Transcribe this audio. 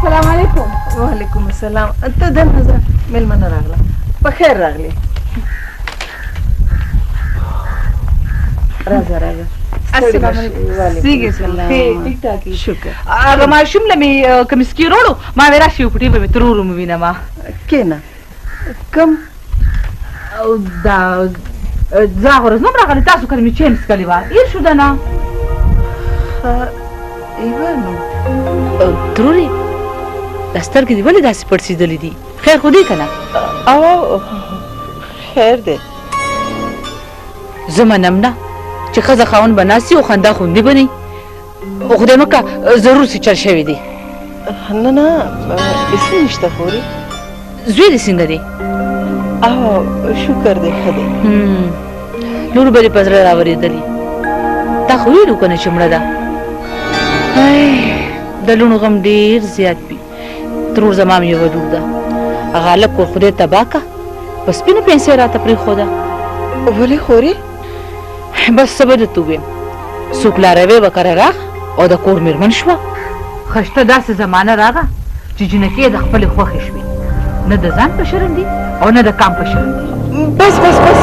السلام علیکم. وعلیکم السلام. ته دننه ځه، مېلمانه راغله. په خیر راغلې. راځه راځه. السلام علیکم. سیګې سلام. ټیک ټاک شکر. هغه ماشوم له مې کمیسکي وروړو، ما وې راشي پټې به مې تر ورو مې وینم. کېنه. کم دا زه هغه ورځ نه م راغلی، تاسو کله مې چای څښلې وه، هېر شو ده نه. ایوه نو ترورې دا سترګې دې ولې داسې پړسېدلې دي؟ خیر خو دی که نه؟ او خیر دی. زه منم نه چې ښځه خاوند به ناست وي او خندا خوندي به نه وي. خدای مه کړه ضرور څه چل شوی دی. نه نه هېڅ نشته خورې. زوی دې څنګه دی؟ او شکر دی ښه دی. لور به دې په زړه راورېدلي. تا خو ویلو که نه چې مړه ده. د لوڼو غم ډېر زیات وي. ترور زما مې یوه لور ده، هغه هلک کور خدای تباه که، په سپینو پیسې راته پرېښوده. ولې خورې؟ بس څه به درته ووایم، څوک لاروی به کره راغ او د کور مېرمن شوه. ښه شته داسې زمانه راغه چې جنکۍ د خپلې خوښې شوې، نه د ځان په شرم دي او نه د کام په شرم دي. بس بس بس